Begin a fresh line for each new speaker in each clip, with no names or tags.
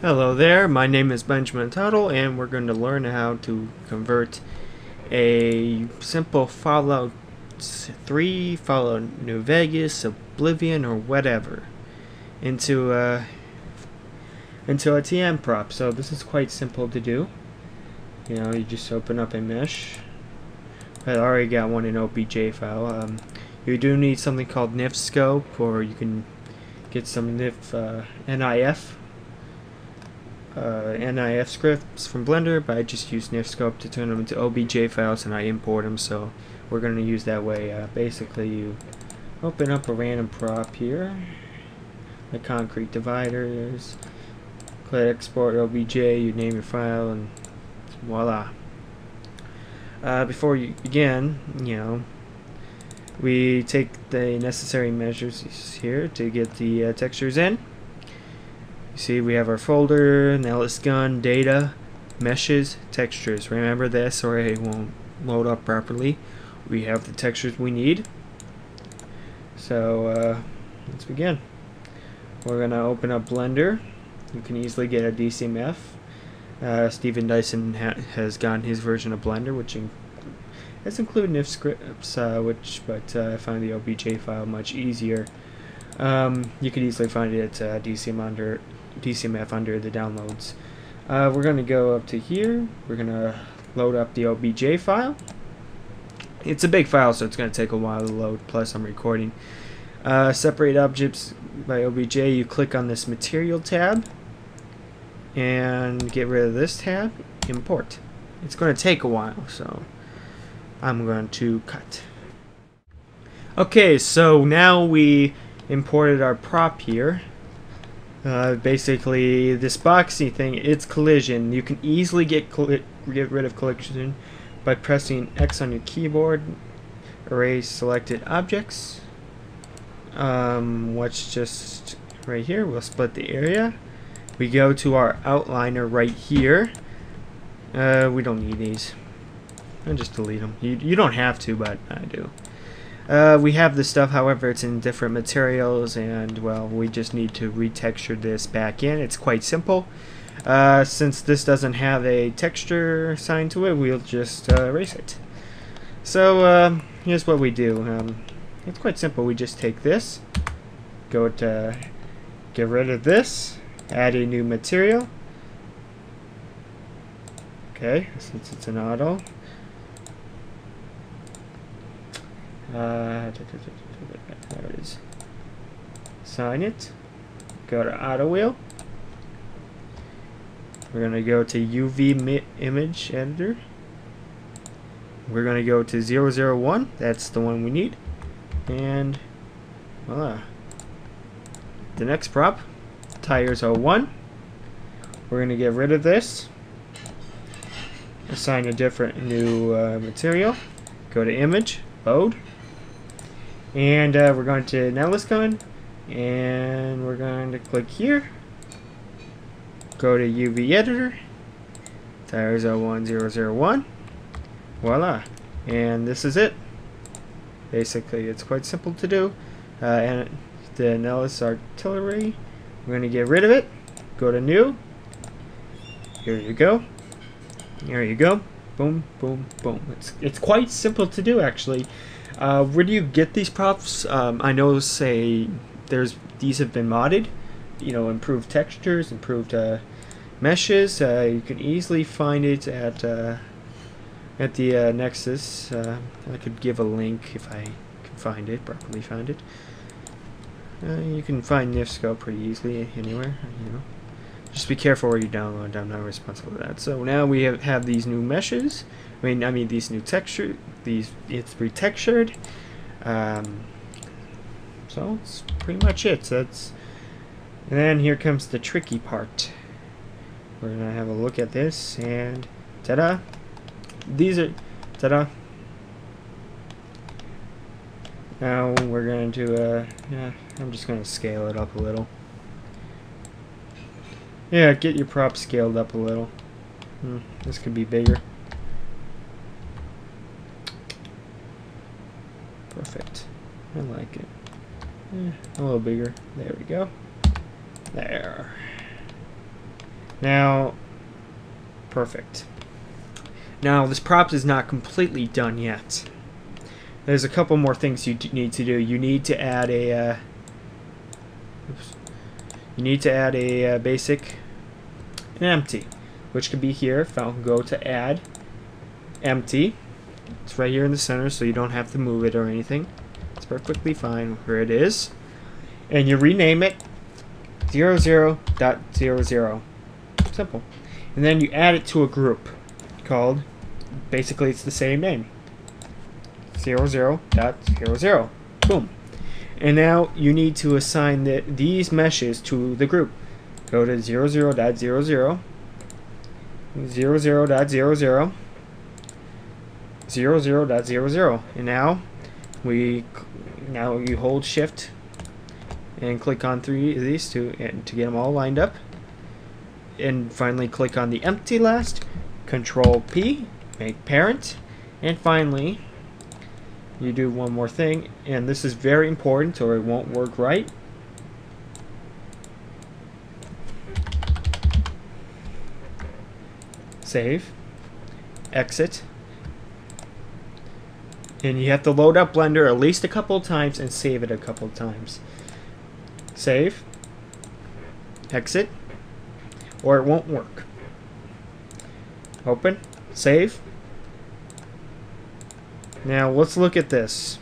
Hello there, my name is Benjamin Tuttle, and we're going to learn how to convert a simple Fallout 3, Fallout New Vegas, Oblivion, or whatever into a TM prop. So this is quite simple to do. You just open up a mesh. I already got one in OBJ file. You do need something called Nifskope, or you can get some NIF scripts from Blender, but I just use Nifskope to turn them into OBJ files and I import them, so we're going to use that way. Basically, you open up a random prop here, the concrete dividers, click export OBJ, you name your file, and voila. Before you begin, we take the necessary measures here to get the textures in. You see, we have our folder, Nellis gun, data, meshes, textures. Remember this or it won't load up properly. We have the textures we need. So let's begin. We're going to open up Blender. You can easily get a DCMF. Steven Dyson has gotten his version of Blender, which has included NIF scripts, but I find the OBJ file much easier. You could easily find it at DCMF under the downloads. We're going to go up to here. We're going to load up the OBJ file. It's a big file, so it's going to take a while to load, plus I'm recording. Separate objects by OBJ. You click on this material tab and get rid of this tab. Import. It's going to take a while, so I'm going to cut. Okay, so now we imported our prop here. Basically, this boxy thing, it's collision. You can easily get rid of collision by pressing X on your keyboard. Erase selected objects. What's just right here? We'll split the area. We go to our outliner right here. We don't need these. I'll just delete them. You don't have to, but I do. We have this stuff, however, it's in different materials, and well, we just need to retexture this back in. It's quite simple. Since this doesn't have a texture assigned to it, we'll just erase it. So here's what we do. It's quite simple. We just take this, go to get rid of this, add a new material. Okay, since it's an auto. There it is. Assign it. Go to auto wheel. We're going to go to UV image editor. We're going to go to 001. That's the one we need. And voila. The next prop, tires 01. We're going to get rid of this. Assign a different new material. Go to image, load. And we're going to Nellis gun, and we're going to click here. Go to UV editor, tires 01001. Voila, and this is it. Basically, it's quite simple to do. And the Nellis artillery, we're going to get rid of it. Go to new. Here you go. There you go. Boom, boom, boom. It's quite simple to do, actually. Where do you get these props? I know, say, these have been modded. Improved textures, improved meshes. You can easily find it at the Nexus. I could give a link if I can find it, properly find it. You can find Nifskope pretty easily anywhere. Just be careful where you download. I'm not responsible for that. So now we have these new meshes. I mean these new texture. It's retextured. So it's pretty much it. And then here comes the tricky part. We're gonna have a look at this, and ta-da! Ta-da! Now we're going to I'm just gonna scale it up a little. Yeah, get your prop scaled up a little. This could be bigger. Perfect. I like it. A little bigger. There we go. There. Now, perfect. Now, this prop is not completely done yet. There's a couple more things you need to do. You need to add a basic and empty, which could be here. If I'll go to add empty, it's right here in the center, so you don't have to move it or anything. It's perfectly fine where it is, and you rename it 00.00. Simple. And then you add it to a group called, basically it's the same name, 00.00. Boom. And now you need to assign these meshes to the group. Go to 00.00, 00.00, 00.00, and now you hold Shift and click on 3 of these to get them all lined up. And finally click on the empty last, Control P, make parent, and finally you do one more thing, and this is very important or it won't work right. Save, exit, and you have to load up Blender at least a couple of times and save it a couple of times. Save, exit, or it won't work. Open, save. Now let's look at this.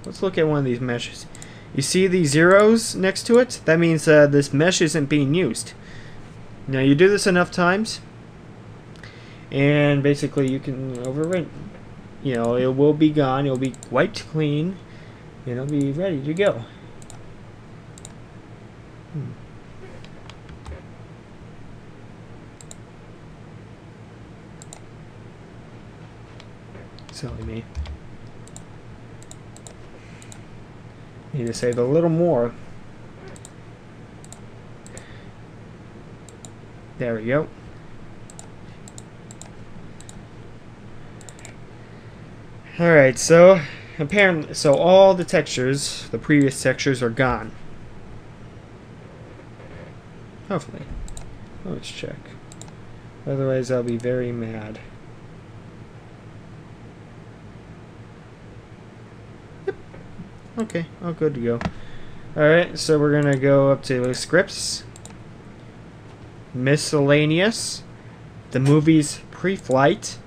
Let's look at one of these meshes. You see these zeros next to it? That means this mesh isn't being used. Now you do this enough times, and basically you can overwrite. You know, it will be gone. It'll be wiped clean, and it'll be ready to go. Silly me. Need to save a little more. There we go. Alright, so apparently, all the textures, the previous textures, are gone. Hopefully. Let's check. Otherwise I'll be very mad. Yep. Okay, all good to go. Alright, so we're gonna go up to scripts, miscellaneous, the movie's pre-flight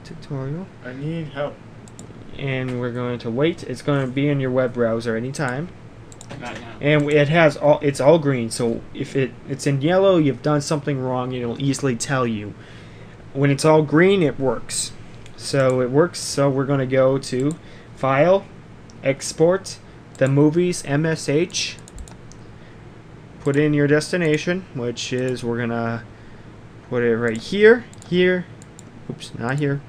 tutorial.
I need help.
And we're going to wait. It's going to be in your web browser anytime.
Not now.
And it has it's all green, so if it's in yellow, you've done something wrong, it'll easily tell you. When it's all green, it works. So it works, so we're going to go to File, Export, the movies, MSH, put in your destination, which is, we're going to put it right here, oops, not here,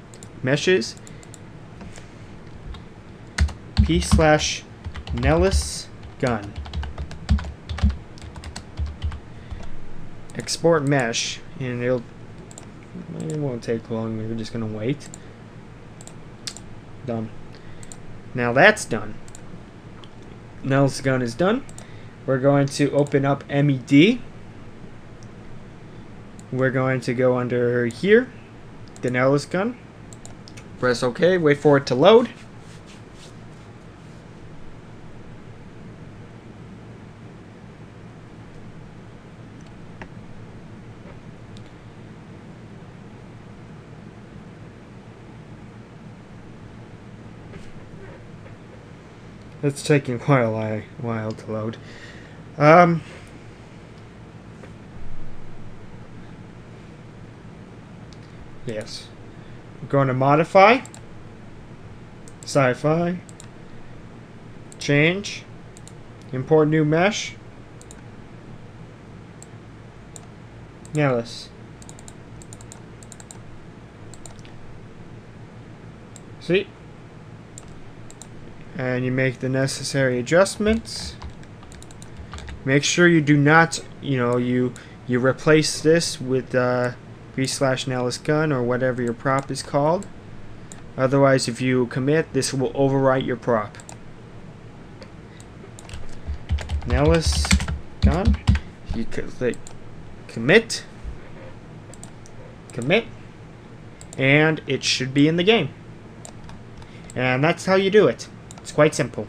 meshes, P/Nellis gun. Export mesh, and it won't take long. We're just gonna wait. Done. Now that's done. Nellis gun is done. We're going to open up MED. We're going to go under here, the Nellis gun. Press OK. Wait for it to load. It's taking quite a while to load. Yes. We're going to modify, sci-fi, change, import new mesh, Nellis. See? And you make the necessary adjustments. Make sure you do not, you replace this with P/Nellis gun or whatever your prop is called. Otherwise, if you commit, this will overwrite your prop. Nellis gun. You click commit. Commit. And it should be in the game. And that's how you do it. It's quite simple.